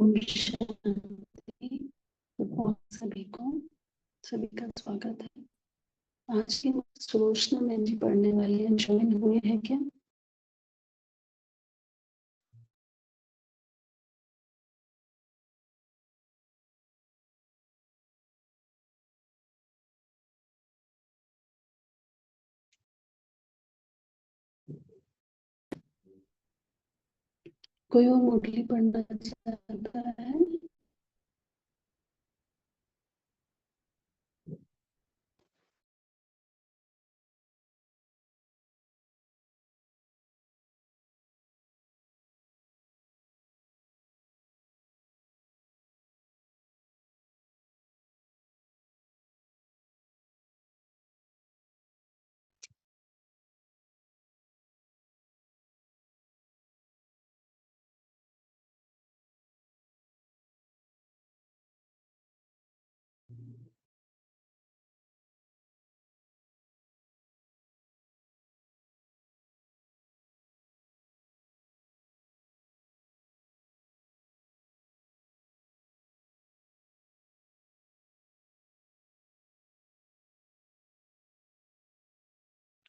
ओम शांति। सभी का स्वागत है। आज की सुलोचना मैम जी पढ़ने वाली है, ज्वाइन हुए हैं क्या? कोई और मुरली पढ़ना चाहता है?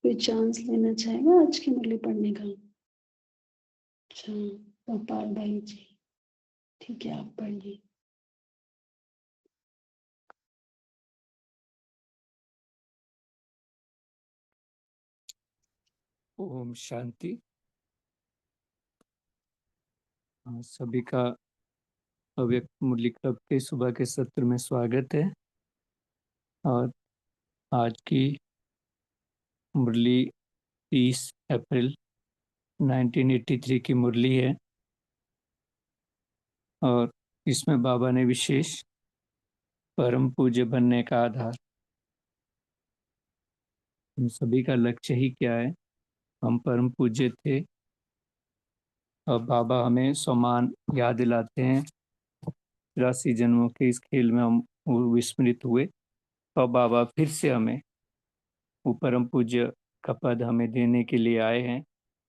कोई चांस लेना चाहेगा आज की मुरली पढ़ने का? अच्छा, गोपाल भाई जी, ठीक है, आप पढ़िए। ओम शांति। सभी का अव्यक्त मुरली क्लब के सुबह के सत्र में स्वागत है। और आज की मुरली 30 अप्रैल 1983 की मुरली है और इसमें बाबा ने विशेष परम पूज्य बनने का आधार, हम सभी का लक्ष्य ही क्या है, हम परम पूज्य थे और बाबा हमें सम्मान याद दिलाते हैं। 83 जन्मों के इस खेल में हम विस्मृत हुए और बाबा फिर से हमें वो परम पूज्य का पद हमें देने के लिए आए हैं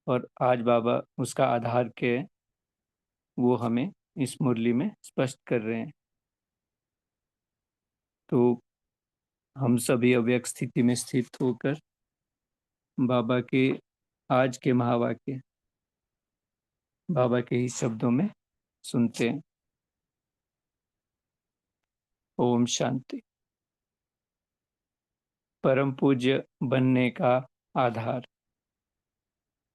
और आज बाबा उसका आधार के वो हमें इस मुरली में स्पष्ट कर रहे हैं। तो हम सभी अव्यक्त स्थिति में स्थित होकर बाबा के आज के महावाक्य बाबा के ही शब्दों में सुनते हैं। ओम शांति। परम पूज्य बनने का आधार।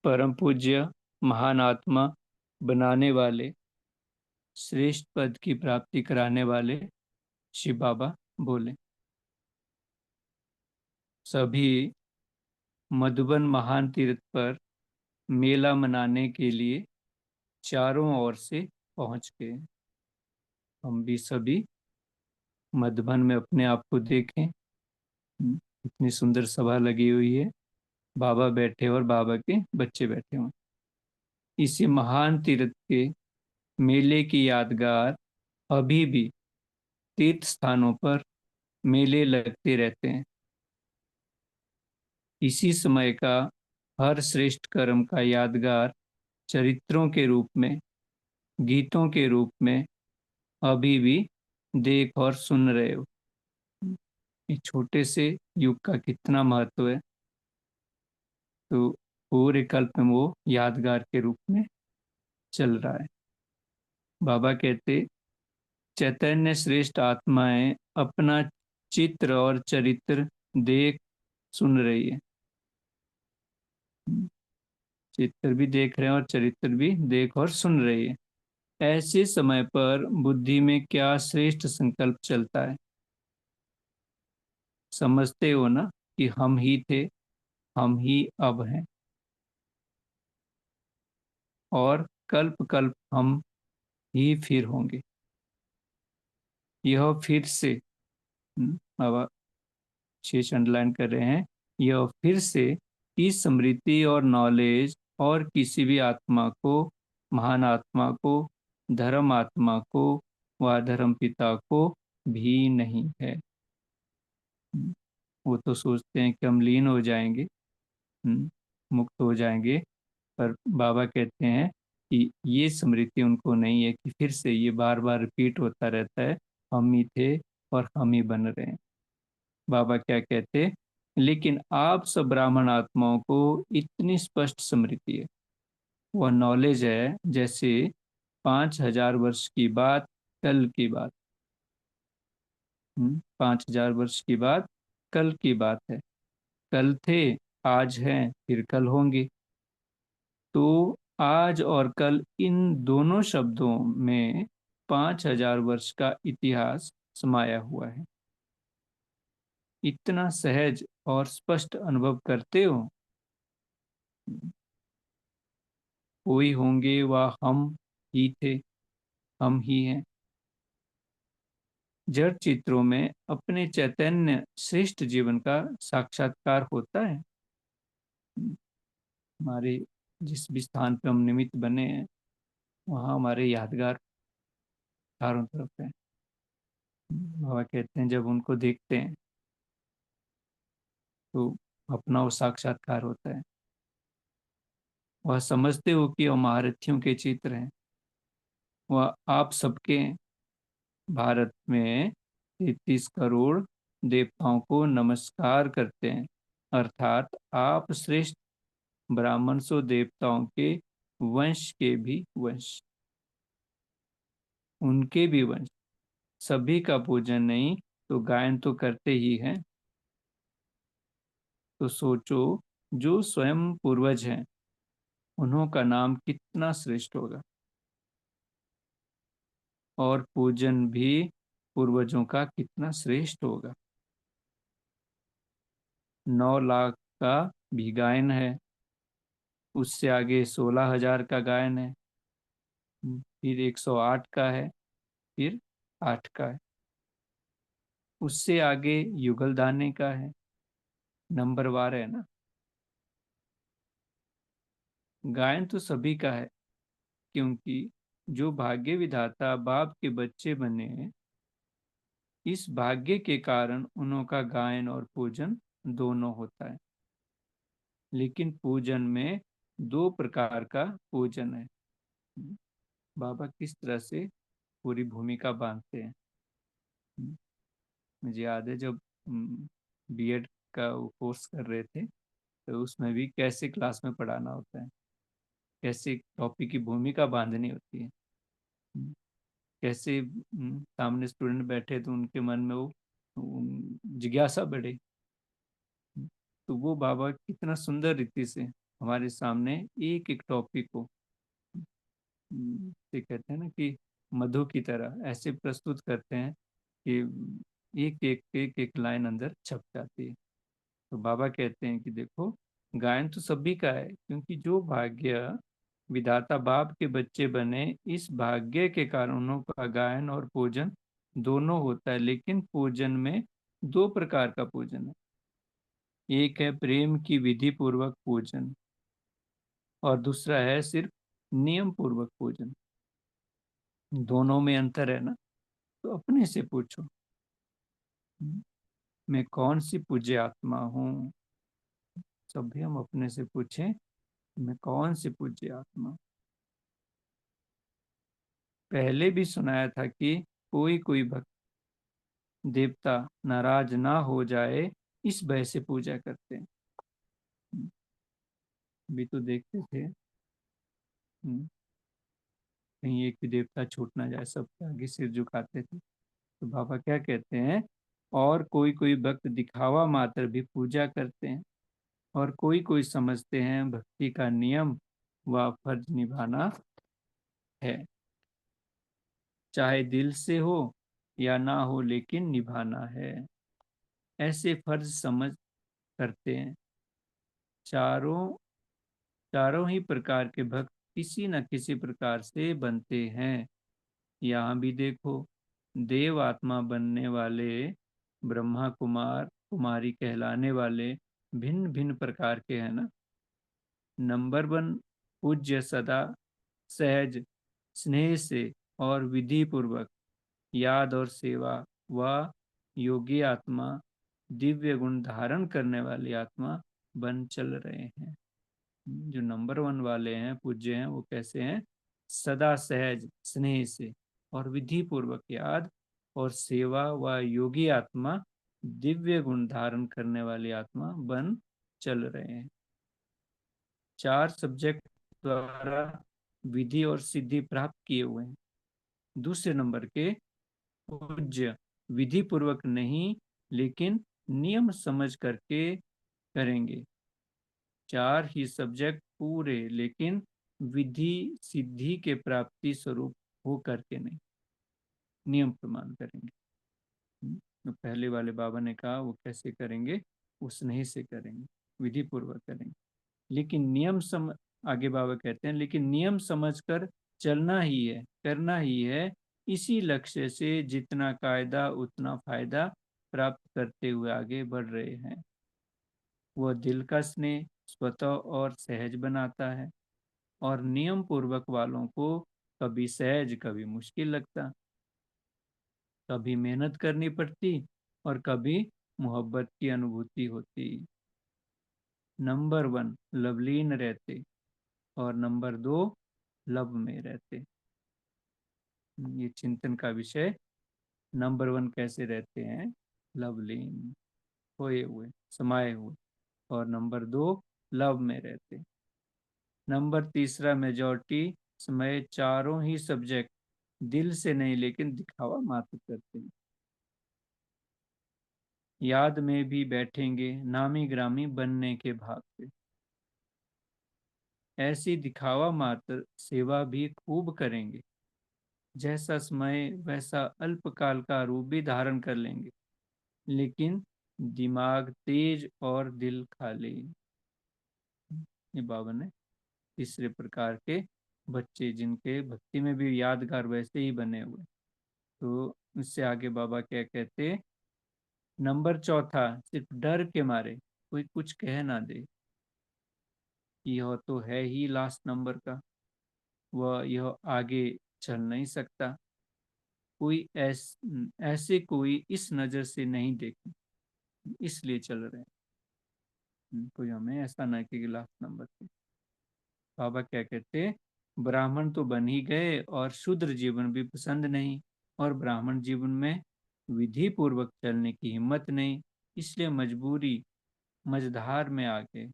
परम पूज्य महान आत्मा बनाने वाले, श्रेष्ठ पद की प्राप्ति कराने वाले शिव बाबा बोले, सभी मधुबन महान तीर्थ पर मेला मनाने के लिए चारों ओर से पहुंच गए। हम भी सभी मधुबन में अपने आप को देखें। इतनी सुंदर सभा लगी हुई है, बाबा बैठे और बाबा के बच्चे बैठे हुए। इसी महान तीर्थ के मेले की यादगार अभी भी तीर्थ स्थानों पर मेले लगते रहते हैं। इसी समय का हर श्रेष्ठ कर्म का यादगार चरित्रों के रूप में, गीतों के रूप में अभी भी देख और सुन रहे हो। इस छोटे से युग का कितना महत्व है। तो पूरे कल्प में वो यादगार के रूप में चल रहा है। बाबा कहते, चैतन्य श्रेष्ठ आत्माएं अपना चित्र और चरित्र देख सुन रही है। चित्र भी देख रहे हैं और चरित्र भी देख और सुन रही है। ऐसे समय पर बुद्धि में क्या श्रेष्ठ संकल्प चलता है। समझते हो ना कि हम ही थे, हम ही अब हैं और कल्प कल्प हम ही फिर होंगे। यह फिर से, अब शेष अंडरलाइन कर रहे हैं, यह फिर से की स्मृति और नॉलेज और किसी भी आत्मा को, महान आत्मा को, धर्म आत्मा को व धर्म पिता को भी नहीं है। वो तो सोचते हैं कि हम लीन हो जाएंगे, मुक्त हो जाएंगे, पर बाबा कहते हैं कि ये स्मृति उनको नहीं है कि फिर से ये बार बार रिपीट होता रहता है, हम ही थे और हम ही बन रहे हैं। बाबा क्या कहते, लेकिन आप सब ब्राह्मण आत्माओं को इतनी स्पष्ट स्मृति है, वह नॉलेज है जैसे 5,000 वर्ष की बात, कल की बात। 5,000 वर्ष की बात कल की बात है। कल थे, आज हैं, फिर कल होंगे। तो आज और कल इन दोनों शब्दों में 5,000 वर्ष का इतिहास समाया हुआ है। इतना सहज और स्पष्ट अनुभव करते हो। कोई होंगे वह हम ही थे, हम ही हैं। जड़ चित्रों में अपने चैतन्य श्रेष्ठ जीवन का साक्षात्कार होता है। हमारे जिस भी स्थान पे हम निमित्त बने हैं, वहाँ हमारे यादगार चारों तरफ है। बाबा कहते हैं जब उनको देखते हैं तो अपना वो साक्षात्कार होता है। वह समझते हो कि वह महारथियों के चित्र हैं, वह आप सबके भारत में 33 करोड़ देवताओं को नमस्कार करते हैं, अर्थात आप श्रेष्ठ ब्राह्मण सो देवताओं के वंश के भी वंश, उनके भी वंश। सभी का पूजन नहीं तो गायन तो करते ही हैं। तो सोचो, जो स्वयं पूर्वज हैं उन्हों का नाम कितना श्रेष्ठ होगा, और पूजन भी पूर्वजों का कितना श्रेष्ठ होगा। 9 लाख का भी गायन है, उससे आगे 16,000 का गायन है, फिर 108 का है, फिर 8 का है, उससे आगे युगल दाने का है। नंबरवार है ना। गायन तो सभी का है, क्योंकि जो भाग्य विधाता बाप के बच्चे बने, इस भाग्य के कारण उनका गायन और पूजन दोनों होता है। लेकिन पूजन में 2 प्रकार का पूजन है। बाबा किस तरह से पूरी भूमिका बांधते हैं। मुझे याद है जब बीएड का वो कोर्स कर रहे थे, तो उसमें भी कैसे क्लास में पढ़ाना होता है, कैसे टॉपिक की भूमिका बांधनी होती है। कैसे सामने स्टूडेंट बैठे तो उनके मन में वो जिज्ञासा बढ़े। तो वो बाबा कितना सुंदर रीति से हमारे सामने एक एक टॉपिक को ये कहते हैं ना कि मधु की तरह ऐसे प्रस्तुत करते हैं कि एक एक लाइन अंदर छप जाती है। तो बाबा कहते हैं कि देखो, गायन तो सभी का है, क्योंकि जो भाग्य विधाता बाप के बच्चे बने, इस भाग्य के कारणों का गायन और पूजन दोनों होता है। लेकिन पूजन में 2 प्रकार का पूजन है। एक है प्रेम की विधि पूर्वक पूजन, और दूसरा है सिर्फ नियम पूर्वक पूजन। दोनों में अंतर है ना। तो अपने से पूछो, मैं कौन सी पूज्य आत्मा हूँ। सभी हम अपने से पूछें, मैं कौन सी पूज्य आत्मा। पहले भी सुनाया था कि कोई कोई भक्त देवता नाराज ना हो जाए, इस भय से पूजा करते हैं। अभी तो देखते थे कहीं एक भी देवता छूट ना जाए, सबके आगे सिर झुकाते थे। तो बाबा क्या कहते हैं, और कोई कोई भक्त दिखावा मात्र भी पूजा करते हैं, और कोई कोई समझते हैं भक्ति का नियम व फर्ज निभाना है, चाहे दिल से हो या ना हो, लेकिन निभाना है। ऐसे फर्ज समझ करते हैं। चारों चारों ही प्रकार के भक्त किसी न किसी प्रकार से बनते हैं। यहाँ भी देखो, देव आत्मा बनने वाले, ब्रह्मा कुमार कुमारी कहलाने वाले भिन्न भिन्न प्रकार के हैं ना। नंबर 1 पूज्य सदा सहज स्नेह से और विधि पूर्वक याद और सेवा व योगी आत्मा, दिव्य गुण धारण करने वाली आत्मा बन चल रहे हैं। जो नंबर 1 वाले हैं, पूज्य हैं, वो कैसे हैं, सदा सहज स्नेह से और विधि पूर्वक याद और सेवा व योगी आत्मा दिव्य गुण धारण करने वाली आत्मा बन चल रहे हैं। 4 सब्जेक्ट द्वारा विधि और सिद्धि प्राप्त किए हुए हैं। दूसरे नंबर के पूज्य विधि पूर्वक नहीं लेकिन नियम समझ करके करेंगे। 4 ही सब्जेक्ट पूरे लेकिन विधि सिद्धि के प्राप्ति स्वरूप हो करके नहीं, नियम प्रमाण करेंगे। तो पहले वाले बाबा ने कहा वो कैसे करेंगे, उस नहीं से करेंगे, विधि पूर्वक करेंगे। लेकिन आगे बाबा कहते हैं लेकिन नियम समझकर चलना ही है, करना ही है। इसी लक्ष्य से जितना कायदा उतना फायदा प्राप्त करते हुए आगे बढ़ रहे हैं। वह दिल का स्नेह स्वतः और सहज बनाता है और नियम पूर्वक वालों को कभी सहज कभी मुश्किल लगता, कभी मेहनत करनी पड़ती और कभी मोहब्बत की अनुभूति होती। नंबर 1 लवलीन रहते और नंबर 2 लव में रहते। ये चिंतन का विषय। नंबर 1 कैसे रहते हैं, लवलीन खोए हुए समाये हुए, और नंबर 2 लव में रहते। नंबर तीसरा मेजॉरिटी समय चारों ही सब्जेक्ट दिल से नहीं लेकिन दिखावा मात्र करते हैं। याद में भी बैठेंगे नामी ग्रामी बनने के भाग से। ऐसी दिखावा मात्र सेवा भी खूब करेंगे, जैसा समय वैसा अल्पकाल का रूप भी धारण कर लेंगे, लेकिन दिमाग तेज और दिल खाली। ये बाबा ने तीसरे प्रकार के बच्चे जिनके भक्ति में भी यादगार वैसे ही बने हुए। तो उससे आगे बाबा क्या कहते, नंबर चौथा सिर्फ डर के मारे कोई कुछ कह ना दे, यह तो है ही लास्ट नंबर का, वह यह आगे चल नहीं सकता, कोई ऐसे कोई इस नजर से नहीं देखे इसलिए चल रहे हैं। कोई हमें ऐसा ना कि लास्ट नंबर पे। बाबा क्या कहते, ब्राह्मण तो बन ही गए और शूद्र जीवन भी पसंद नहीं, और ब्राह्मण जीवन में विधि पूर्वक चलने की हिम्मत नहीं, इसलिए मजबूरी मझधार में आ गए।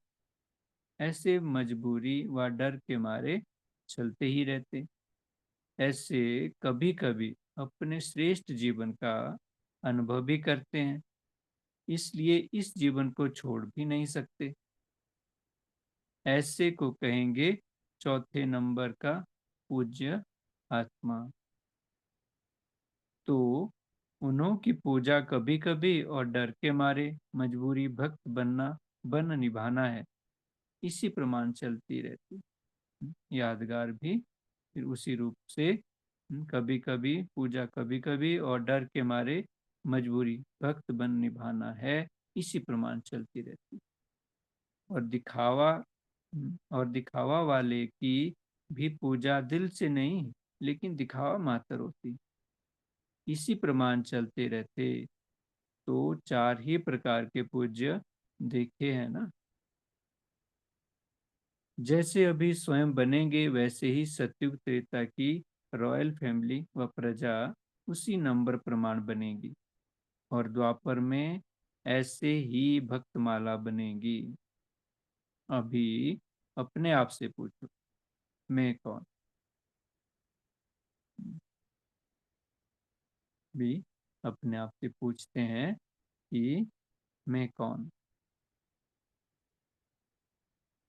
ऐसे मजबूरी व डर के मारे चलते ही रहते। ऐसे कभी कभी अपने श्रेष्ठ जीवन का अनुभव भी करते हैं, इसलिए इस जीवन को छोड़ भी नहीं सकते। ऐसे को कहेंगे चौथे नंबर का पूज्य आत्मा। तो उन्हों की पूजा कभी कभी और डर के मारे मजबूरी भक्त बन निभाना है, इसी प्रमाण चलती रहती। यादगार भी फिर उसी रूप से कभी कभी पूजा कभी कभी और डर के मारे मजबूरी भक्त बन निभाना है, इसी प्रमाण चलती रहती। और दिखावा वाले की भी पूजा दिल से नहीं लेकिन दिखावा मात्र होती, इसी प्रमाण चलते रहते। तो 4 ही प्रकार के पूज्य देखे हैं ना। जैसे अभी स्वयं बनेंगे वैसे ही सतयुग त्रेता की रॉयल फैमिली व प्रजा उसी नंबर प्रमाण बनेगी, और द्वापर में ऐसे ही भक्तमाला बनेगी। अभी अपने आप से पूछो, मैं कौन। भी अपने आप से पूछते हैं कि मैं कौन।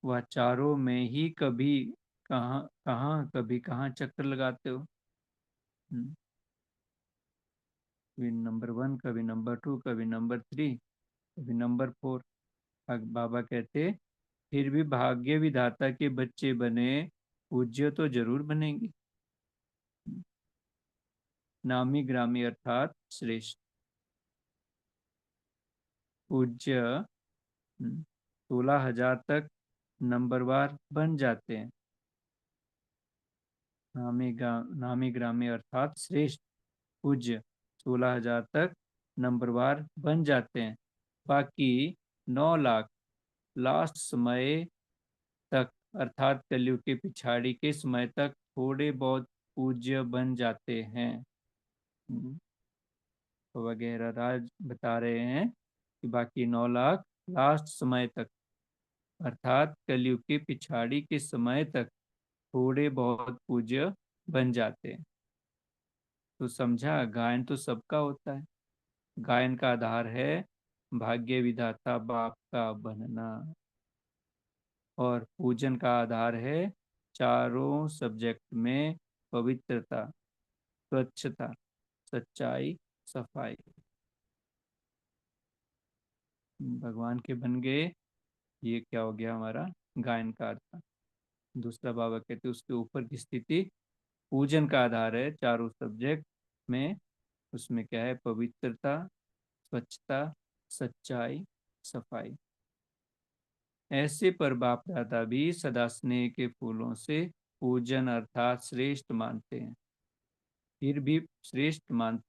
वह चारों में ही कभी कहाँ कहाँ कभी कहाँ चक्कर लगाते हो। कभी नंबर 1, कभी नंबर 2, कभी नंबर 3, कभी नंबर 4। बाबा कहते फिर भी भाग्य विधाता के बच्चे बने पूज्य तो जरूर बनेंगे। नामी ग्रामी अर्थात श्रेष्ठ पूज्य 16,000 तक नंबरवार बन जाते हैं। नामी ग्रामी अर्थात श्रेष्ठ पूज्य 16,000 तक नंबरवार बन जाते हैं। बाकी 9 लाख लास्ट समय तक अर्थात कलयुग के पिछाड़ी के समय तक थोड़े बहुत पूज्य बन जाते हैं। तो वगैरह राज बता रहे हैं कि बाकी 9 लाख लास्ट समय तक अर्थात कलयुग के पिछाड़ी के समय तक थोड़े बहुत पूज्य बन जाते हैं। तो समझा, गायन तो सबका होता है। गायन का आधार है भाग्य विधाता बाप का बनना, और पूजन का आधार है चारों सब्जेक्ट में पवित्रता, स्वच्छता, सच्चाई, सफाई। भगवान के बन गए, ये क्या हो गया हमारा गायन का आधार। दूसरा बाबा कहते उसके ऊपर की स्थिति पूजन का आधार है चारों सब्जेक्ट में, उसमें क्या है पवित्रता, स्वच्छता, सच्चाई, सफाई। ऐसे पर बाप दादा भी सदा स्नेह के फूलों से पूजन अर्थात श्रेष्ठ मानते हैं। फिर भी श्रेष्ठ मान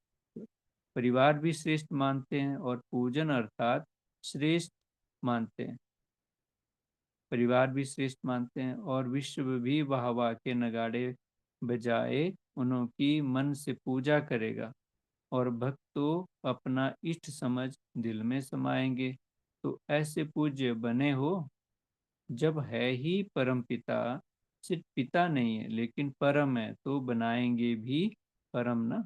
परिवार भी श्रेष्ठ मानते हैं और पूजन अर्थात श्रेष्ठ मानते हैं। परिवार भी श्रेष्ठ मानते हैं और विश्व भी वाह वाह के नगाड़े बजाए उनकी मन से पूजा करेगा, और भक्त तो अपना इष्ट समझ दिल में समाएंगे। तो ऐसे पूज्य बने हो जब है ही परम पिता, सिर्फ पिता नहीं है लेकिन परम है, तो बनाएंगे भी परम ना।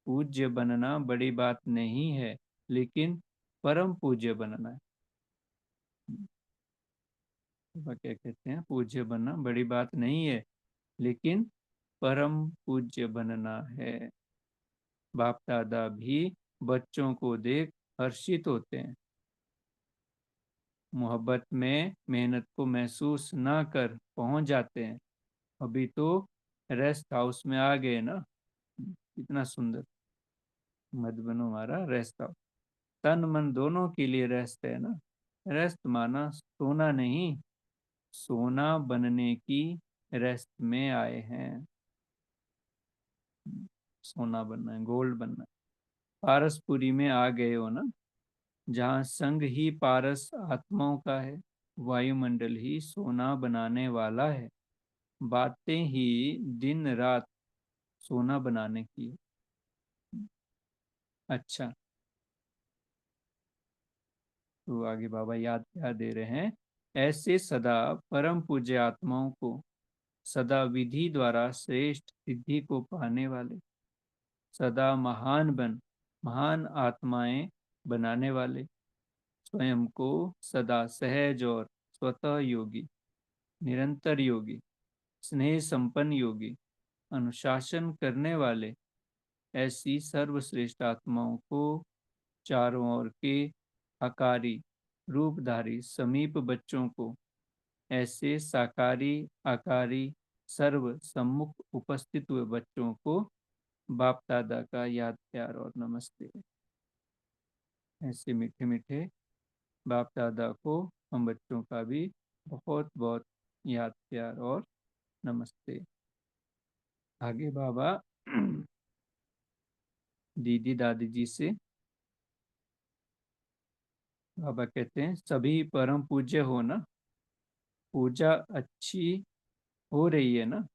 पूज्य बनना बड़ी बात नहीं है लेकिन परम पूज्य बनना है। वह क्या कहते हैं, पूज्य बनना बड़ी बात नहीं है लेकिन परम पूज्य बनना है। बाप दादा भी बच्चों को देख हर्षित होते हैं। मोहब्बत में मेहनत को महसूस ना कर पहुंच जाते हैं। अभी तो रेस्ट हाउस में आ गए ना, कितना सुंदर। मत बनो हमारा रेस्ट हाउस, तन मन दोनों के लिए रेस्ट है ना। रेस्ट माना सोना नहीं, सोना बनने की रेस्ट में आए हैं। सोना बनना है, गोल्ड बनना है। पारसपुरी में आ गए हो ना, जहाँ संग ही पारस आत्माओं का है, वायुमंडल ही सोना बनाने वाला है। बातें ही दिन रात सोना बनाने की। अच्छा, तो आगे बाबा याद क्या दे रहे हैं, ऐसे सदा परम पूज्य आत्माओं को सदा विधि द्वारा श्रेष्ठ सिद्धि को पाने वाले, सदा महान आत्माएं बनाने वाले, स्वयं को सदा सहज और स्वतः योगी, निरंतर योगी, स्नेह संपन्न योगी, अनुशासन करने वाले, ऐसी सर्वश्रेष्ठ आत्माओं को चारों ओर के आकारी रूपधारी समीप बच्चों को ऐसे साकारी आकारी सर्व सम्मुख उपस्थित हुए बच्चों को बाप दादा का याद प्यार और नमस्ते। ऐसे मीठे मीठे बाप दादा को हम बच्चों का भी बहुत बहुत याद प्यार और नमस्ते। आगे बाबा दीदी दादी जी से बाबा कहते हैं सभी परम पूज्य हो ना, पूजा अच्छी हो रही है ना।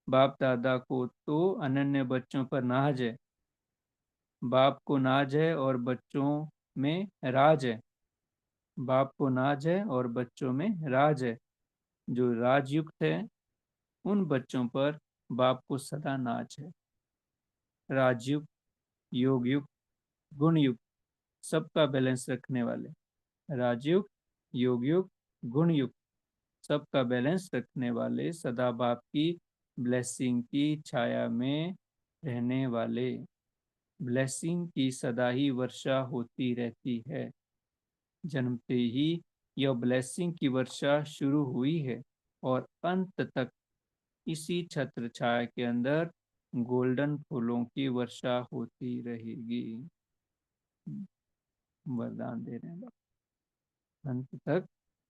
बाप दादा को तो अनन्य बच्चों पर नाज है, बाप को नाज है और बच्चों में राज है। बाप को नाज है और बच्चों में राज है। जो राजयुक्त है उन बच्चों पर बाप को सदा नाज है। राजयुक्त, योग युक्त, गुण युक्त, सबका बैलेंस रखने वाले, राजयुक्त, योग युक्त, गुण युक्त, सबका बैलेंस रखने वाले, सदा बाप की ब्लेसिंग की छाया में रहने वाले। ब्लेसिंग की सदा ही वर्षा होती रहती है। जन्मते ही यह ब्लेसिंग की वर्षा शुरू हुई है और अंत तक इसी छत्र छाया के अंदर गोल्डन फूलों की वर्षा होती रहेगी। वरदान दे रहे हैं बाबा, अंत तक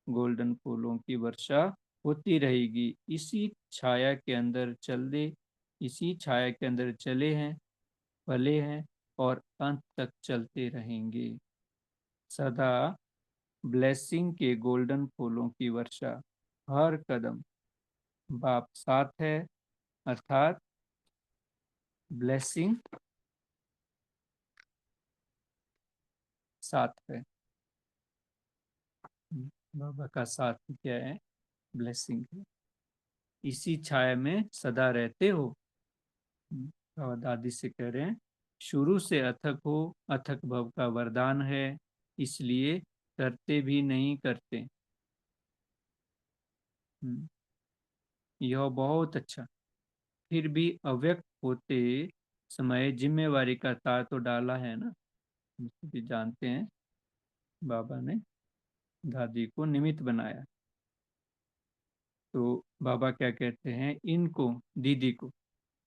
गोल्डन फूलों की वर्षा होती रहेगी। इसी छाया के अंदर चल दे, इसी छाया के अंदर चले हैं, पले हैं और अंत तक चलते रहेंगे। सदा ब्लेसिंग के गोल्डन फूलों की वर्षा हर कदम, बाप साथ है, अर्थात ब्लेसिंग साथ है। बाबा का साथ क्या है? ब्लेसिंग है। इसी छाया में सदा रहते हो। बाबा दादी से कह रहे हैं, शुरू से अथक हो, अथक भव का वरदान है, इसलिए करते भी नहीं करते। यह बहुत अच्छा। फिर भी अव्यक्त होते समय जिम्मेवारी का तार तो डाला है ना, हम सभी जानते हैं। बाबा ने दादी को निमित्त बनाया। तो बाबा क्या कहते हैं, इनको, दीदी को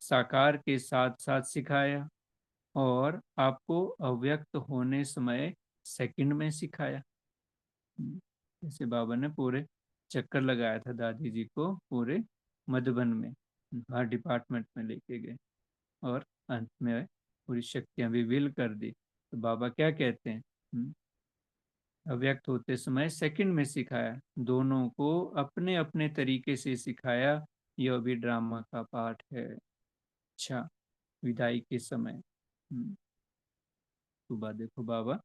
साकार के साथ साथ सिखाया और आपको अव्यक्त होने समय सेकंड में सिखाया। जैसे बाबा ने पूरे चक्कर लगाया था दादी जी को पूरे मधुबन में, हर डिपार्टमेंट में लेके गए और अंत में पूरी शक्तियां भी विल कर दी। तो बाबा क्या कहते हैं, अव्यक्त होते समय सेकंड में सिखाया, दोनों को अपने अपने तरीके से सिखाया। यह भी ड्रामा का पार्ट है। अच्छा, विदाई के समय सुबह देखो बाबा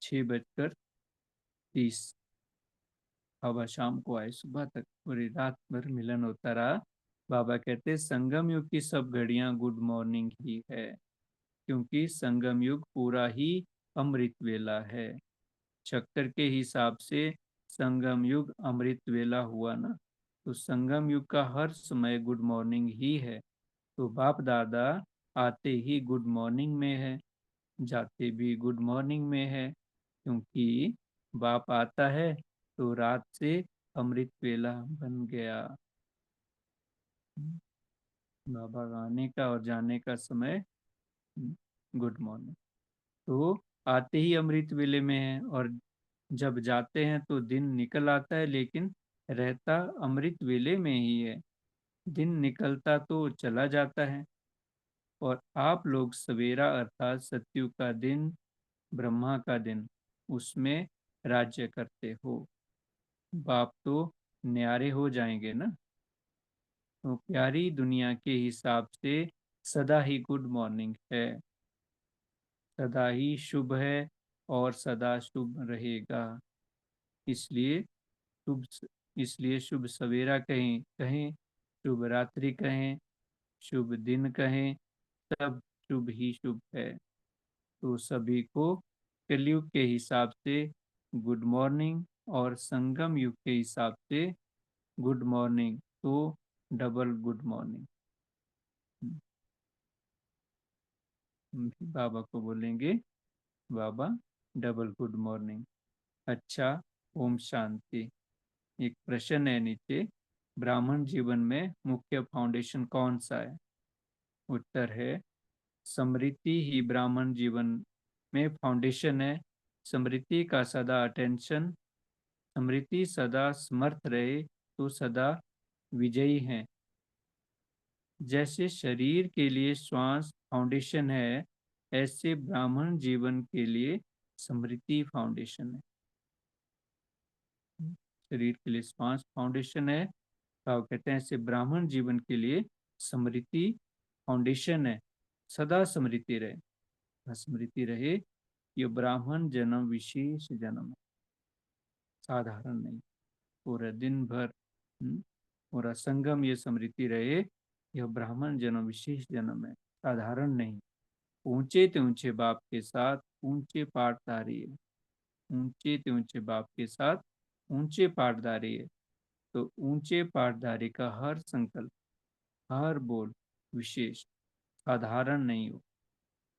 6:30, बाबा शाम को आए, सुबह तक पूरी रात भर मिलन होता रहा। बाबा कहते संगम युग की सब घड़ियां गुड मॉर्निंग ही है, क्योंकि संगम युग पूरा ही अमृत वेला है। चक्कर के हिसाब से संगम युग अमृत वेला हुआ ना, तो संगम युग का हर समय गुड मॉर्निंग ही है। तो बाप दादा आते ही गुड मॉर्निंग में है, जाते भी गुड मॉर्निंग में है, क्योंकि बाप आता है तो रात से अमृत वेला बन गया। बाबा आने का और जाने का समय गुड मॉर्निंग। तो आते ही अमृत वेले में है और जब जाते हैं तो दिन निकल आता है, लेकिन रहता अमृत वेले में ही है। दिन निकलता तो चला जाता है। और आप लोग सवेरा अर्थात सतयुग का दिन, ब्रह्मा का दिन, उसमें राज्य करते हो। बाप तो न्यारे हो जाएंगे ना, तो प्यारी दुनिया के हिसाब से सदा ही गुड मॉर्निंग है, सदा ही शुभ है और सदा शुभ रहेगा। इसलिए शुभ इसलिए शुभ सवेरा कहें कहें, शुभ रात्रि कहें, शुभ दिन कहें, सब शुभ ही शुभ है। तो सभी को कलयुग के हिसाब से गुड मॉर्निंग और संगम युग के हिसाब से गुड मॉर्निंग, तो डबल गुड मॉर्निंग। बाबा को बोलेंगे, बाबा डबल गुड मॉर्निंग। अच्छा, ओम शांति। एक प्रश्न है नीचे, ब्राह्मण जीवन में मुख्य फाउंडेशन कौन सा है? उत्तर है स्मृति ही ब्राह्मण जीवन में फाउंडेशन है। स्मृति का सदा अटेंशन, स्मृति सदा समर्थ रहे तो सदा विजयी है। जैसे शरीर के लिए श्वास फाउंडेशन है, ऐसे ब्राह्मण जीवन के लिए स्मृति फाउंडेशन है। शरीर के लिए श्वास फाउंडेशन है, भाव कहते हैं ऐसे ब्राह्मण जीवन के लिए स्मृति फाउंडेशन है। सदा स्मृति रहे, स्मृति रहे। ये ब्राह्मण जन्म विशेष जन्म है, साधारण नहीं। पूरा दिन भर पूरा संगम ये स्मृति रहे, यह ब्राह्मण जन्म विशेष जन्म है, साधारण नहीं। ऊंचे ते ऊंचे बाप के साथ ऊंचे पाठधारी है, ऊंचे ते ऊंचे बाप के साथ ऊंचे पाठधारी है। तो ऊंचे पाठधारी का हर संकल्प, हर बोल विशेष, साधारण नहीं हो,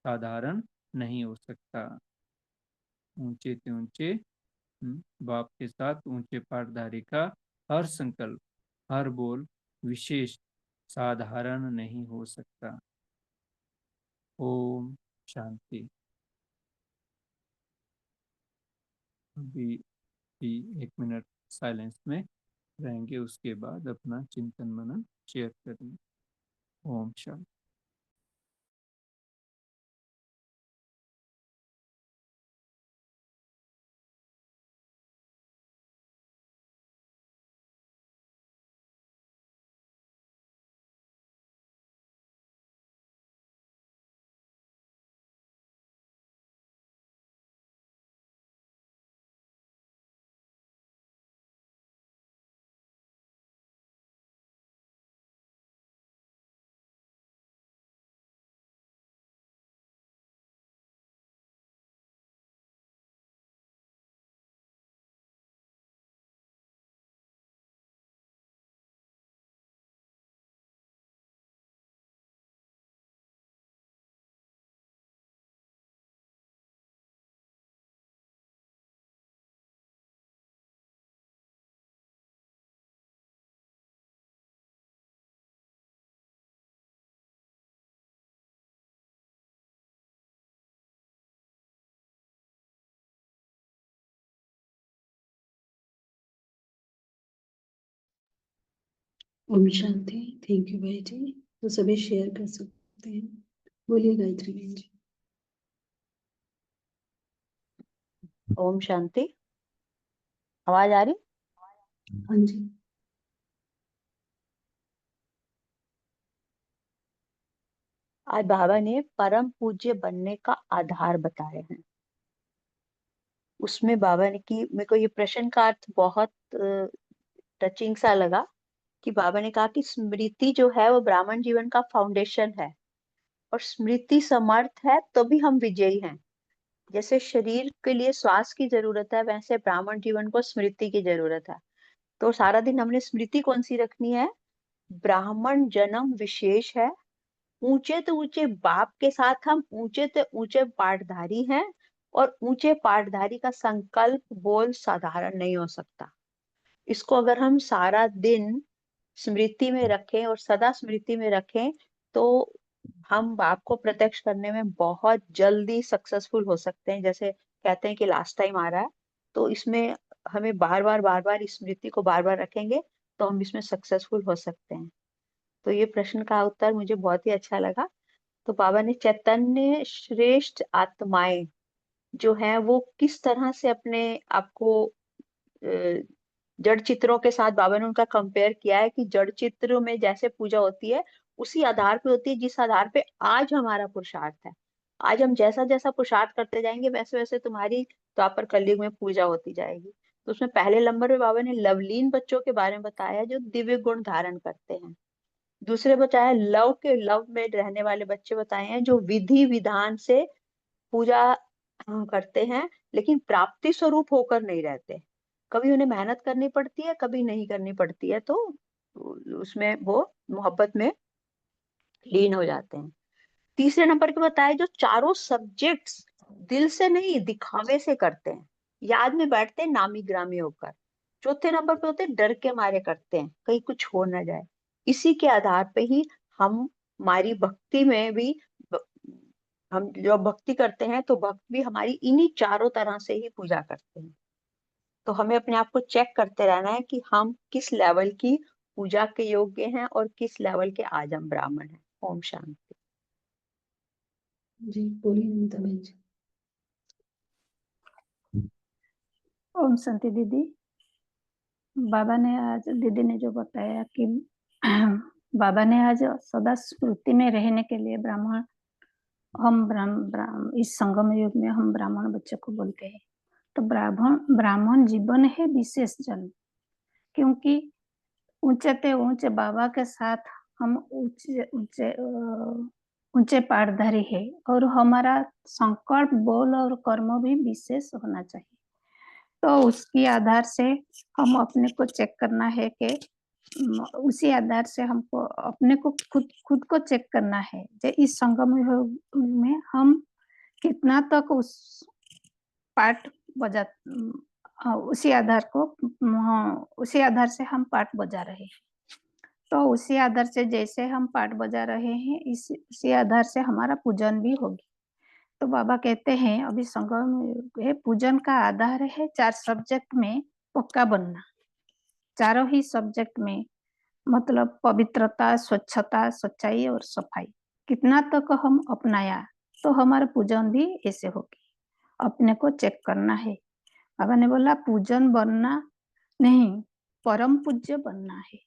साधारण नहीं हो सकता। ऊंचे ते ऊंचे बाप के साथ ऊंचे पाठधारी का हर संकल्प, हर बोल विशेष, साधारण नहीं हो सकता। ओम शांति। अभी भी 1 मिनट साइलेंस में रहेंगे, उसके बाद अपना चिंतन मनन शेयर करेंगे। ओम शांति। ओम शांति। थैंक यू भाई जी। तो सभी शेयर कर सकते हैं। बोलिए गायत्री बहन जी। ओम शांति। आवाज आ रही? हाँ जी। आज बाबा ने परम पूज्य बनने का आधार बताए हैं। उसमें बाबा ने कि मेरे को ये प्रश्न का अर्थ बहुत टचिंग सा लगा कि बाबा ने कहा कि स्मृति जो है वो ब्राह्मण जीवन का फाउंडेशन है, और स्मृति समर्थ है तो भी हम विजयी हैं। जैसे शरीर के लिए श्वास की जरूरत है, वैसे ब्राह्मण जीवन को स्मृति की जरूरत है। तो सारा दिन हमने स्मृति कौन सी रखनी है? ब्राह्मण जन्म विशेष है, ऊंचे तो ऊंचे बाप के साथ हम ऊंचे तो ऊंचे पाठधारी हैं, और ऊंचे पाठधारी का संकल्प बोल साधारण नहीं हो सकता। इसको अगर हम सारा दिन स्मृति में रखें और सदा स्मृति में रखें तो हम बाप को प्रत्यक्ष करने में बहुत जल्दी सक्सेसफुल हो सकते हैं। जैसे कहते हैं कि लास्ट टाइम आ रहा है, तो इसमें हमें बार बार इस स्मृति को बार बार रखेंगे तो हम इसमें सक्सेसफुल हो सकते हैं। तो ये प्रश्न का उत्तर मुझे बहुत ही अच्छा लगा। तो बाबा ने चैतन्य श्रेष्ठ आत्माएं जो है वो किस तरह से अपने आप को जड़ चित्रों के साथ, बाबा ने उनका कंपेयर किया है कि जड़ चित्रों में जैसे पूजा होती है उसी आधार पे होती है जिस आधार पे आज हमारा पुरुषार्थ है। आज हम जैसा जैसा पुरुषार्थ करते जाएंगे वैसे वैसे तुम्हारी द्वापर कलयुग में पूजा होती जाएगी। तो उसमें पहले नंबर पे बाबा ने लवलीन बच्चों के बारे में बताया जो दिव्य गुण धारण करते हैं। दूसरे बताया लव में रहने वाले बच्चे बताए हैं जो विधि विधान से पूजा करते हैं, लेकिन प्राप्ति स्वरूप होकर नहीं रहते। कभी उन्हें मेहनत करनी पड़ती है, कभी नहीं करनी पड़ती है, तो उसमें वो मोहब्बत में लीन हो जाते हैं। तीसरे नंबर पे बताया जो चारों सब्जेक्ट्स दिल से नहीं दिखावे से करते हैं, याद में बैठते हैं नामी ग्रामी होकर। चौथे नंबर पे होते हैं डर के मारे करते हैं कहीं कुछ हो ना जाए। इसी के आधार पे ही हम हमारी भक्ति में भी ब- हम जो भक्ति करते हैं तो भक्त भी हमारी इन्हीं चारों तरह से ही पूजा करते हैं। तो हमें अपने आप को चेक करते रहना है कि हम किस लेवल की पूजा के योग्य हैं और किस लेवल के आज हम ब्राह्मण हैं। ओम शांति। जी बोलिए नमिता बहन जी। ओम शांति दीदी। बाबा ने आज दीदी ने जो बताया कि बाबा ने आज सदा स्मृति में रहने के लिए ब्राह्मण इस संगम युग में हम ब्राह्मण बच्चों को बोलते हैं। तो ब्राह्मण जीवन है विशेष जन्म, क्योंकि ऊंचे ते ऊंचे बाबा के साथ हम ऊंचे ऊंचे ऊंचे पाठधारी है, और हमारा संकल्प बोल और कर्म भी विशेष होना चाहिए। तो उसके आधार से हम अपने को चेक करना है कि उसी आधार से हमको अपने को खुद को चेक करना है कि इस संगम युग में हम कितना तक उस पाठ बजा उसी आधार को उसी आधार से हम पाठ बजा रहे हैं। तो उसी आधार से जैसे हम पाठ बजा रहे हैं इसी आधार से हमारा पूजन भी होगी। तो बाबा कहते हैं अभी संगम है, पूजन का आधार है 4 सब्जेक्ट में पक्का बनना। चारों ही सब्जेक्ट में मतलब पवित्रता, स्वच्छता, सच्चाई और सफाई कितना तक हम अपनाया तो हमारा पूजन भी ऐसे होगी। अपने को चेक करना है। बाबा ने बोला पूजन बनना नहीं, परम पूज्य बनना है।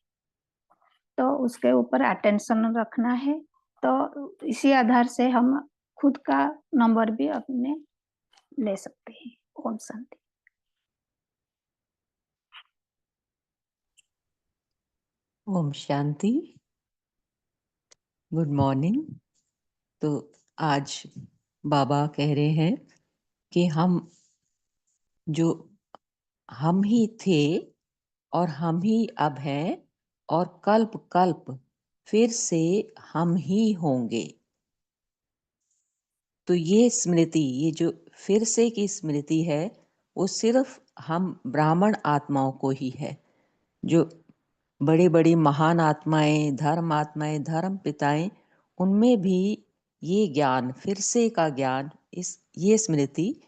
तो उसके ऊपर अटेंशन रखना है। तो इसी आधार से हम खुद का नंबर भी अपने ले सकते हैं। ओम शांति। ओम शांति। Good morning. तो आज बाबा कह रहे हैं कि हम ही थे और हम ही अब हैं और कल्प कल्प फिर से हम ही होंगे। तो ये स्मृति, ये जो फिर से की स्मृति है वो सिर्फ हम ब्राह्मण आत्माओं को ही है। जो बड़ी बड़ी महान आत्माएं, धर्म पिताएं, उनमें भी ये ज्ञान, फिर से का ज्ञान, ये स्मृति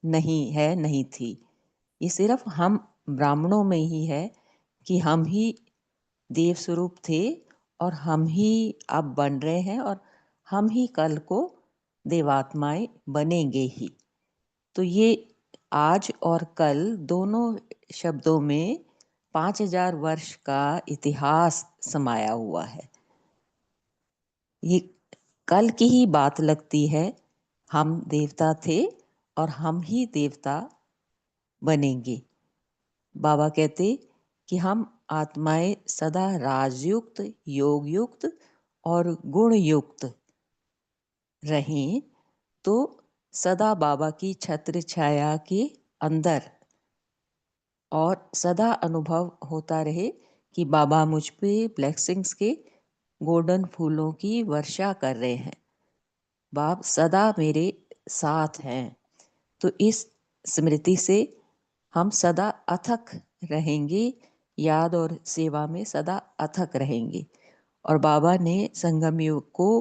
नहीं है, नहीं थी। ये सिर्फ हम ब्राह्मणों में ही है कि हम ही देव स्वरूप थे और हम ही अब बन रहे हैं और हम ही कल को देवात्माएं बनेंगे ही। तो ये आज और कल दोनों शब्दों में 5000 वर्ष का इतिहास समाया हुआ है। ये कल की ही बात लगती है। हम देवता थे और हम ही देवता बनेंगे। बाबा कहते कि हम आत्माएं सदा राजयुक्त, योग युक्त और गुण युक्त रहें तो सदा बाबा की छत्र छाया के अंदर और सदा अनुभव होता रहे कि बाबा मुझ पे ब्लेसिंग्स के गोल्डन फूलों की वर्षा कर रहे हैं, बाप सदा मेरे साथ हैं। तो इस स्मृति से हम सदा अथक रहेंगे, याद और सेवा में सदा अथक रहेंगे। और बाबा ने संगम युग को,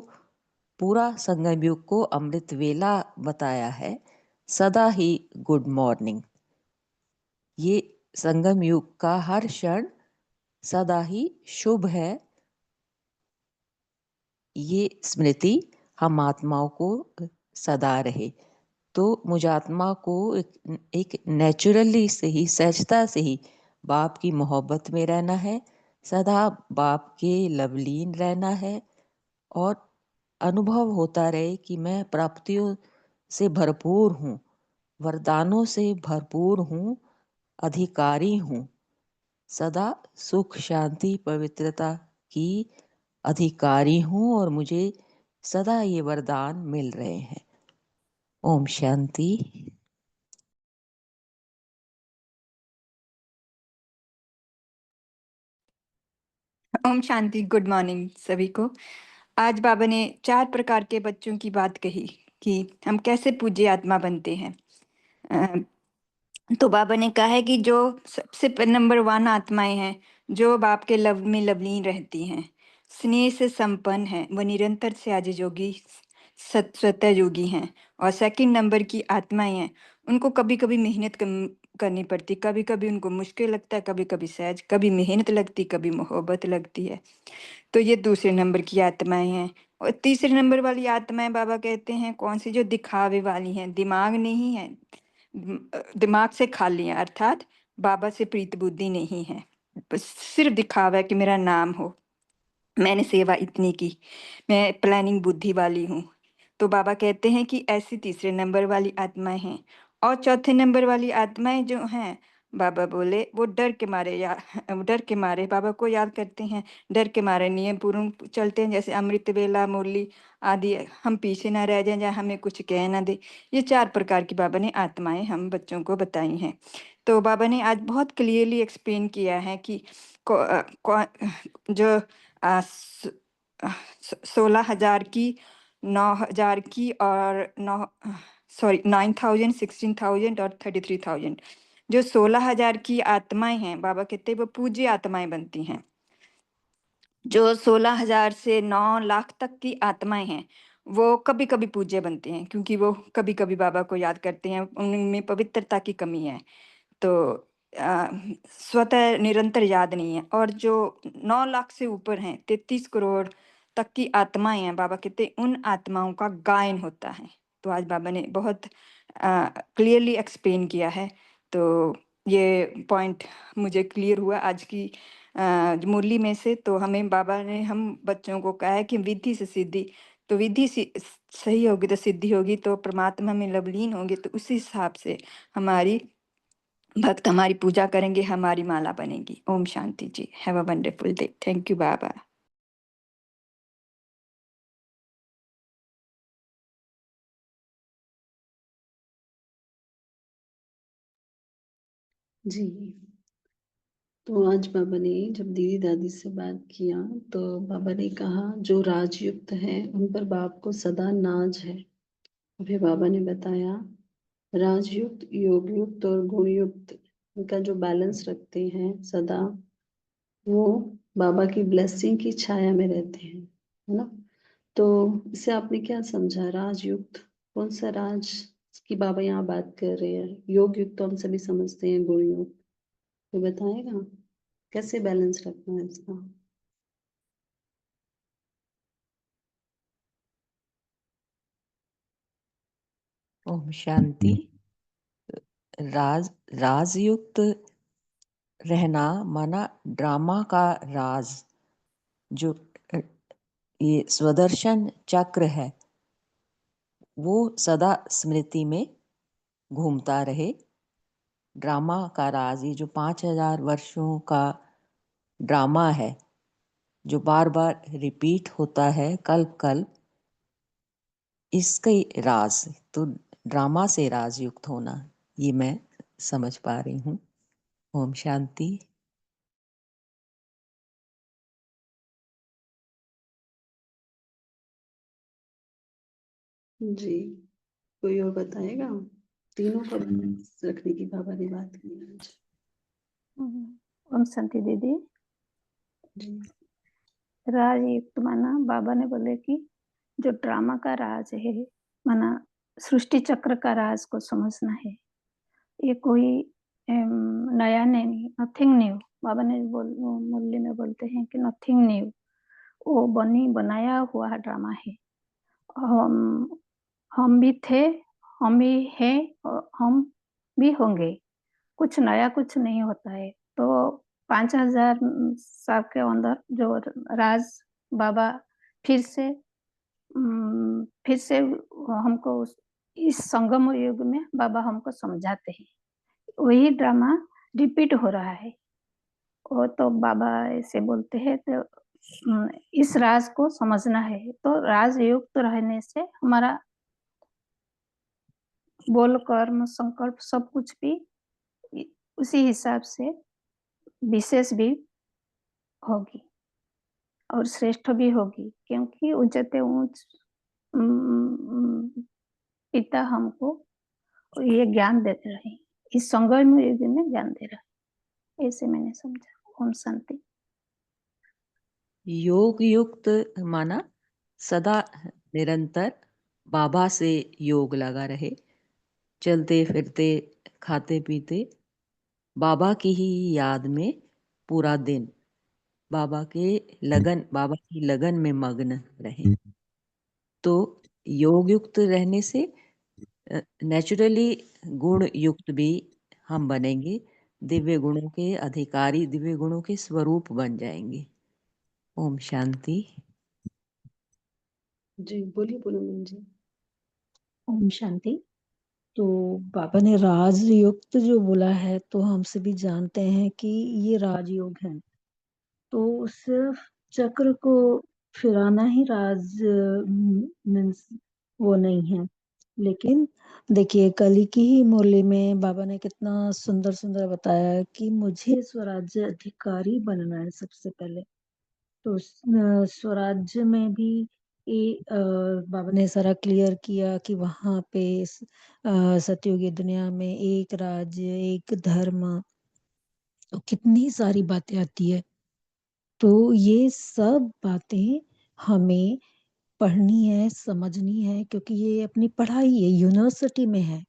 पूरा संगम युग को अमृत वेला बताया है, सदा ही गुड मॉर्निंग। ये संगम युग का हर क्षण सदा ही शुभ है। ये स्मृति हम आत्माओं को सदा रहे। तो मुझ आत्मा को एक नेचुरली से ही, सहजता से ही बाप की मोहब्बत में रहना है, सदा बाप के लवलीन रहना है और अनुभव होता रहे कि मैं प्राप्तियों से भरपूर हूँ, वरदानों से भरपूर हूँ, अधिकारी हूँ, सदा सुख शांति पवित्रता की अधिकारी हूँ और मुझे सदा ये वरदान मिल रहे हैं। ओम शांति। ओम शांति। गुड मॉर्निंग सभी को। आज बाबा ने 4 प्रकार के बच्चों की बात कही कि हम कैसे पूज्य आत्मा बनते हैं। तो बाबा ने कहा है कि जो सबसे नंबर 1 आत्माएं हैं, जो बाप के लव में लवलीन रहती हैं, स्नेह से संपन्न है, वह निरंतर से आज योगी स्वतः योगी हैं। और सेकंड नंबर की आत्माएं हैं, उनको कभी कभी मेहनत करनी पड़ती, कभी कभी उनको मुश्किल लगता है, कभी कभी सहज, कभी मेहनत लगती, कभी मोहब्बत लगती है। तो ये दूसरे नंबर की आत्माएं हैं। और तीसरे नंबर वाली आत्माएं बाबा कहते हैं कौन सी, जो दिखावे वाली हैं, दिमाग नहीं है, दिमाग से खाली है, अर्थात बाबा से प्रीत बुद्धि नहीं है, बस सिर्फ दिखावा है कि मेरा नाम हो, मैंने सेवा इतनी की, मैं प्लानिंग बुद्धि वाली हूँ। तो बाबा कहते हैं कि ऐसी तीसरे नंबर वाली आत्माएं हैं। और चौथे नंबर वाली आत्माएं जो हैं, बाबा बोले वो डर के मारे डर के मारे बाबा को याद करते हैं, डर के मारे नियम पूर्ण चलते हैं, जैसे अमृत वेला, मुरली आदि, हम पीछे ना रह जाएं, जहाँ हमें कुछ कह ना दे। ये 4 प्रकार की बाबा ने आत्माएं हम बच्चों को बताई हैं। तो बाबा ने आज बहुत क्लियरली एक्सप्लेन किया है कि जो 16,000 की, 9,000 की और 9,000, 16,000 और 33,000, जो 16,000 की आत्माएं हैं, बाबा कहते हैं वो पूज्य आत्माएं बनती हैं। जो 16,000 से 9 लाख तक की आत्माएं हैं, वो कभी कभी पूज्य बनते हैं, क्योंकि वो कभी कभी बाबा को याद करते हैं, उनमें पवित्रता की कमी है, तो स्वतः निरंतर याद नहीं है। और जो 9 लाख से ऊपर हैं, 33 करोड़ तक की आत्माएं हैं, बाबा कहते हैं उन आत्माओं का गायन होता है। तो आज बाबा ने बहुत क्लियरली एक्सप्लेन किया है। तो ये पॉइंट मुझे क्लियर हुआ आज की मुरली में से। तो हमें बाबा ने, हम बच्चों को कहा है कि विधि से सिद्धि, तो विधि सही होगी तो सिद्धि होगी, तो परमात्मा में लवलीन होंगे, तो उसी हिसाब से हमारी भक्त हमारी पूजा करेंगे, हमारी माला बनेगी। ओम शांति जी। Have a wonderful day. Thank you बाबा। जी, तो आज बाबा ने जब दीदी दादी से बात किया तो बाबा ने कहा जो राजयुक्त है उन पर बाप को सदा नाज है। फिर बाबा ने बताया राजयुक्त, योगयुक्त और गुणयुक्त, उनका जो बैलेंस रखते हैं सदा, वो बाबा की ब्लेसिंग की छाया में रहते हैं, है ना। तो इससे आपने क्या समझा? राजयुक्त कौन सा राज की बाबा यहाँ बात कर रहे हैं? योग युक्त तो हम सभी समझते हैं, गुण युक्त तो बताएगा कैसे बैलेंस रखना है इसका? ओम शांति। राजयुक्त रहना माना ड्रामा का राज, जो ये स्वदर्शन चक्र है वो सदा स्मृति में घूमता रहे। ड्रामा का राज, ये जो 5000 वर्षों का ड्रामा है जो बार बार रिपीट होता है कल्प कल्प, इसके राज, तो ड्रामा से राज युक्त होना, ये मैं समझ पा रही हूँ। ओम शांति। जी, कोई और बताएगा? तीनों का बैलेंस रखने की बाबा ने बात की आज। ओम शांति दीदी। जी राजयुक्त माना बाबा ने बोले कि जो ड्रामा का राज है, माना सृष्टि चक्र का राज को समझना है। ये कोई नया नहीं, नथिंग न्यू। बाबा ने मुरली में बोलते हैं कि नथिंग न्यू, वो बनाया हुआ ड्रामा है। हम भी थे, हम भी हैं और हम भी होंगे। कुछ नया कुछ नहीं होता है। तो 5000 साल के अंदर जो राज बाबा फिर से हमको इस संगम युग में बाबा हमको समझाते हैं। वही ड्रामा रिपीट हो रहा है। वो तो बाबा ऐसे बोलते हैं, तो इस राज को समझना है। तो राज युक्त रहने से हमारा बोल कर्म संकल्प सब कुछ भी उसी हिसाब से विशेष भी होगी और श्रेष्ठ भी होगी, क्योंकि ऊंचते ऊंच पिता हमको ये ज्ञान देते रहे, इस संगम युग में ज्ञान दे रहे। ऐसे मैंने समझा। ओम शांति। योग युक्त माना सदा निरंतर बाबा से योग लगा रहे, चलते फिरते खाते पीते बाबा की ही याद में पूरा दिन बाबा की लगन में मग्न रहे। तो योग युक्त रहने से नेचुरली गुण युक्त भी हम बनेंगे, दिव्य गुणों के अधिकारी, दिव्य गुणों के स्वरूप बन जाएंगे। ओम शांति। जी बोलिए पूनम जी। ओम शांति। तो बाबा ने राजयुक्त जो बोला है, तो हम सभी जानते हैं कि ये राजयोग है। तो सिर्फ चक्र को फिराना ही राज मीन्स वो नहीं है। लेकिन देखिए, कल की ही मुरली में बाबा ने कितना सुंदर सुंदर बताया कि मुझे स्वराज्य अधिकारी बनना है सबसे पहले। तो स्वराज्य में भी बाबा ने सारा क्लियर किया कि वहां पे सतयुगी दुनिया में एक राज्य, एक धर्म, तो कितनी सारी बातें आती है। तो ये सब बातें हमें पढ़नी है, समझनी है, क्योंकि ये अपनी पढ़ाई है, यूनिवर्सिटी में है।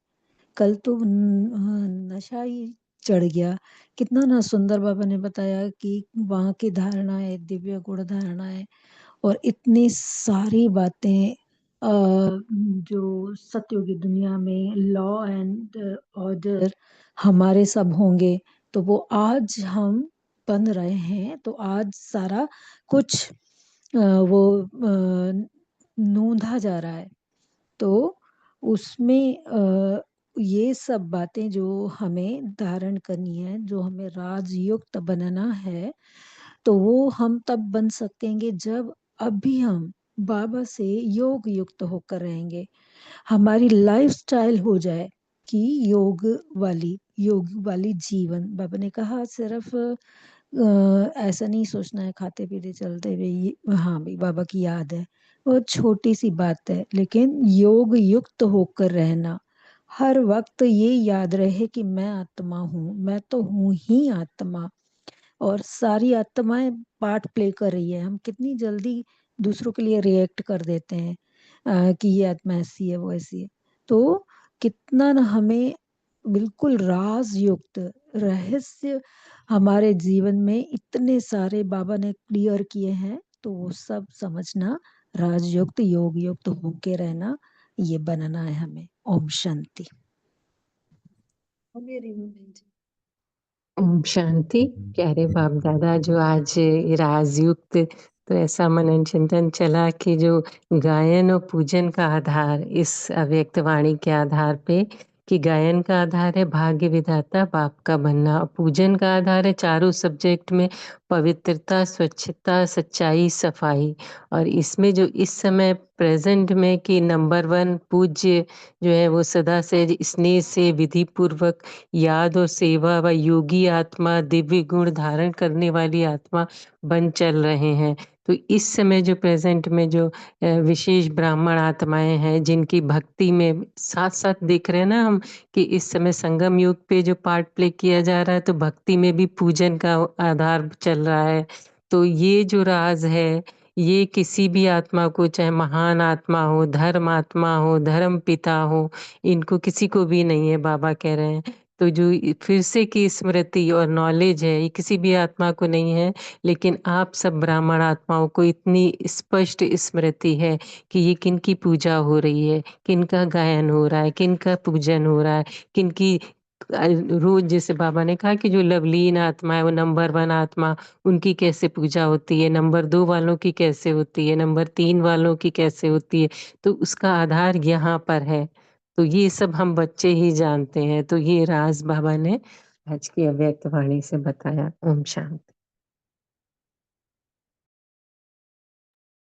कल तो नशा ही चढ़ गया। कितना ना सुंदर बाबा ने बताया कि वहाँ की धारणा है, दिव्य गुण धारणा है, और इतनी सारी बातें जो सतयुगी दुनिया में लॉ एंड ऑर्डर हमारे सब होंगे, तो वो आज हम बन रहे हैं। तो आज सारा कुछ वो नोंधा जा रहा है। तो उसमें ये सब बातें जो हमें धारण करनी है, जो हमें राजयुक्त बनना है, तो वो हम तब बन सकेंगे जब अभी हम बाबा से योग युक्त होकर रहेंगे। हमारी लाइफस्टाइल हो जाए कि योग वाली जीवन। बाबा ने कहा सिर्फ ऐसा नहीं सोचना है खाते पीते चलते हुए, हाँ भाई बाबा की याद है, वो छोटी सी बात है। लेकिन योग युक्त होकर रहना, हर वक्त ये याद रहे कि मैं आत्मा हूँ, मैं तो हूँ ही आत्मा, और सारी आत्माएं पार्ट प्ले कर रही है। हम कितनी जल्दी दूसरों के लिए रिएक्ट कर देते हैं कि ये आत्मा ऐसी है, वो ऐसी है। तो कितना न हमें बिल्कुल राजयुक्त रहस्य हमारे जीवन में इतने सारे बाबा ने क्लियर किए हैं, तो वो सब समझना, राजयुक्त योग युक्त होके रहना, ये बनना है हमें। ओम शांति। मेरी बहन जी। ओम शांति। प्यारे बाप दादा, जो आज ये राजयुक्त तो ऐसा मनन चिंतन चला कि जो गायन और पूजन का आधार इस अव्यक्त वाणी के आधार पे कि गायन का आधार है भाग्य विधाता बाप का बनना, और पूजन का आधार है चारों सब्जेक्ट में पवित्रता, स्वच्छता, सच्चाई, सफाई। और इसमें जो इस समय प्रेजेंट में कि नंबर 1 पूज्य जो है वो सदा से स्नेह से विधि पूर्वक याद और सेवा व योगी आत्मा, दिव्य गुण धारण करने वाली आत्मा बन चल रहे हैं। तो इस समय जो प्रेजेंट में जो विशेष ब्राह्मण आत्माएं हैं जिनकी भक्ति में साथ साथ देख रहे हैं ना हम कि इस समय संगम युग पे जो पार्ट प्ले किया जा रहा है, तो भक्ति में भी पूजन का आधार चल रहा है। तो ये जो राज है ये किसी भी आत्मा को, चाहे महान आत्मा हो, धर्म आत्मा हो, धर्म पिता हो, इनको किसी को भी नहीं है, बाबा कह रहे हैं। तो जो फिर से की स्मृति और नॉलेज है ये किसी भी आत्मा को नहीं है, लेकिन आप सब ब्राह्मण आत्माओं को इतनी स्पष्ट स्मृति है कि ये किनकी पूजा हो रही है, किनका गायन हो रहा है, किनका पूजन हो रहा है, किनकी रोज, जैसे बाबा ने कहा कि जो लवलीन आत्मा है वो नंबर 1 आत्मा, उनकी कैसे पूजा होती है, नंबर 2 वालों की कैसे होती है, नंबर 3 वालों की कैसे होती है। तो उसका आधार यहाँ पर है। तो ये सब हम बच्चे ही जानते हैं। तो ये राज बाबा ने आज की अव्यक्त वाणी से बताया। ओम शांति।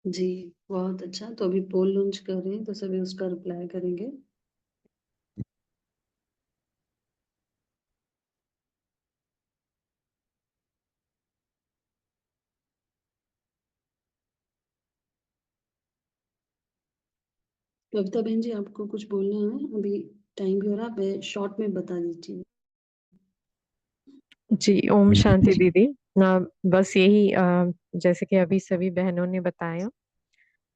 जी, बहुत अच्छा। तो अभी पोल लॉन्च कर रहे हैं, तो सभी उसका रिप्लाई करेंगे। कविता बहन जी, आपको कुछ बोलना है? अभी टाइम भी हो रहा है, शॉर्ट में बता दीजिए। जी, ओम शांति दीदी। बस यही जैसे कि अभी सभी बहनों ने बताया,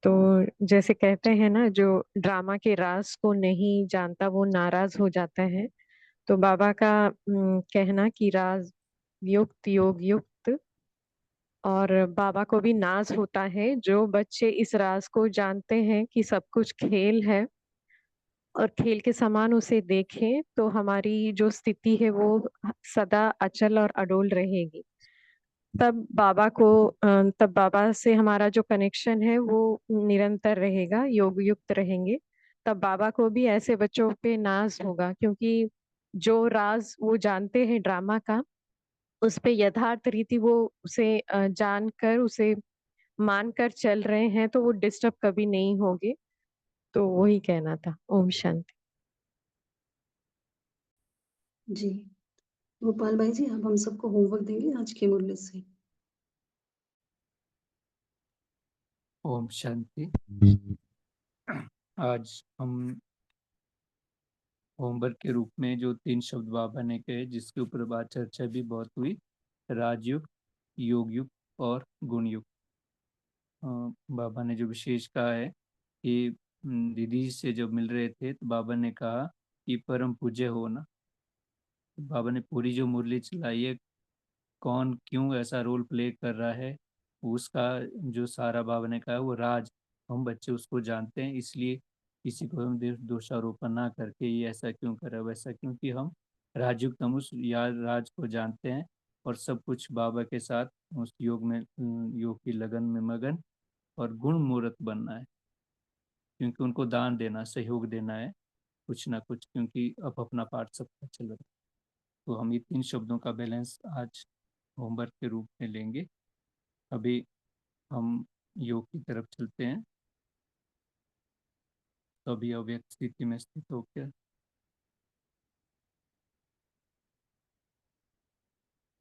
तो जैसे कहते हैं ना, जो ड्रामा के राज को नहीं जानता वो नाराज हो जाता है। तो बाबा का कहना कि राज युक्त योग युक्त, और बाबा को भी नाज होता है जो बच्चे इस राज को जानते हैं कि सब कुछ खेल है और खेल के समान उसे देखें, तो हमारी जो स्थिति है वो सदा अचल और अडोल रहेगी। तब बाबा से हमारा जो कनेक्शन है वो निरंतर रहेगा, योग युक्त रहेंगे। तब बाबा को भी ऐसे बच्चों पे नाज होगा, क्योंकि जो राज वो जानते हैं ड्रामा का, उस पे यथार्थ रीति वो उसे जानकर उसे मानकर चल रहे हैं, तो वो डिस्टर्ब कभी नहीं होगे। तो वही कहना था। ओम शांति। जी, गोपाल भाई जी, आप हम सबको होमवर्क देंगे आज के मुरली से? ओम शांति। आज हम होमवर्क के रूप में जो 3 शब्द बाबा ने कहे, जिसके ऊपर बात चर्चा भी बहुत हुई, राजयुक्त, योगयुक्त और गुणयुक्त। बाबा ने जो विशेष कहा है कि दीदी से जब मिल रहे थे तो बाबा ने कहा कि परम पूज्य हो ना। बाबा ने पूरी जो मुरली चलाई है, कौन क्यों ऐसा रोल प्ले कर रहा है, उसका जो सारा बाबा ने कहा है वो राज, हम बच्चे उसको जानते हैं। इसलिए किसी को हम दोषारोपण ना करके ये ऐसा क्यों कर रहा है वैसा, क्योंकि हम राजयुक्त, हम उस याद राज को जानते हैं और सब कुछ बाबा के साथ उस योग में, योग की लगन में मगन और गुण मूर्त बनना है, क्योंकि उनको दान देना, सहयोग देना है कुछ ना कुछ, क्योंकि अब अपना पाठ सबका चल रहा है। तो हम ये 3 शब्दों का बैलेंस आज होमवर्क के रूप में लेंगे। अभी हम योग की तरफ चलते हैं। तो अभी अव्यक्त स्थिति में स्थित होकर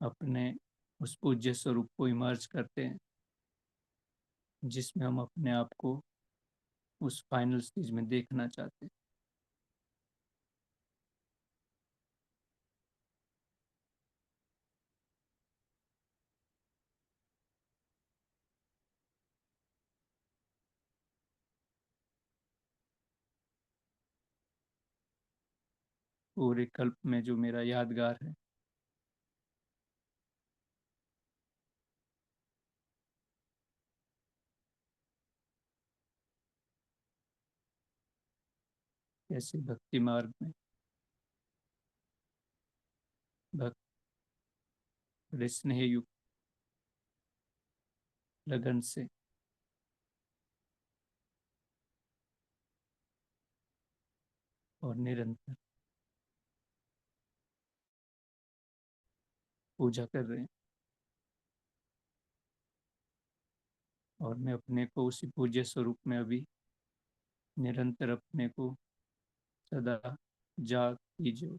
अपने उस पूज्य स्वरूप को इमर्ज करते हैं, जिसमें हम अपने आप को उस फाइनल स्टेज में देखना चाहते हैं। पूरे कल्प में जो मेरा यादगार है, कैसे भक्ति मार्ग में भक्त बड़े स्नेह युक्त लगन से और निरंतर पूजा कर रहे हैं, और मैं अपने को उसी पूज्य स्वरूप में अभी निरंतर अपने को सदा जाग कीजिए,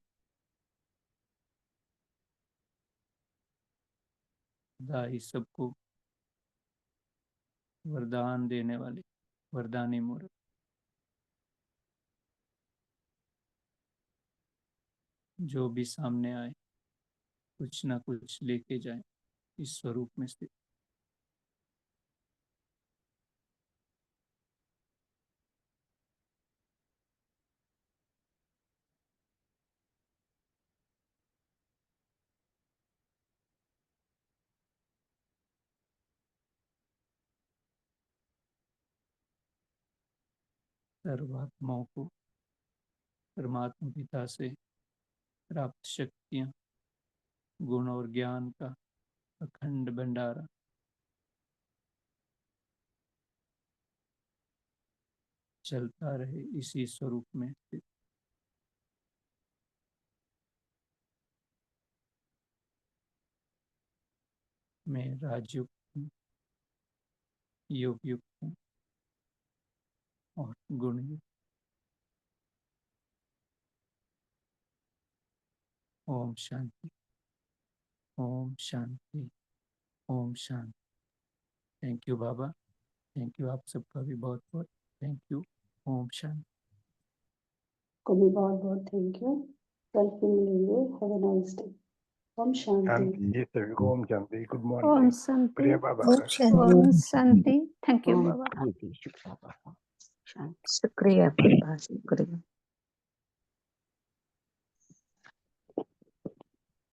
सदा ही सबको वरदान देने वाले वरदानी मूर्त जो भी सामने आए कुछ ना कुछ लेके जाए इस स्वरूप में स्थित। सर्वात्माओं को परमात्मा पिता से प्राप्त शक्तियां, गुण और ज्ञान का अखंड भंडारा चलता रहे इसी स्वरूप में स्थित। मैं राजयुक्त हूँ, योग युक्त हूँ और गुण युक्त। ओम शांति, ओम शांति, ओम शांति। थैंक यू बाबा, थैंक यू, आप सबका भी बहुत बहुत थैंक यू। ओम शांति। को भी बहुत बहुत थैंक यू। कल फिर मिलेंगे। Have a nice day. ओम शांति। शांति सभी को। ओम शांति। गुड ओम मॉर्निंग। शांति। प्रिय बाबा ओम का शांति। ओम शांति। थैंक यू ओम बाबा। शांति। शुक्रिया बाबा। शांति। शुक्रिया बाबा, शुक्रिया।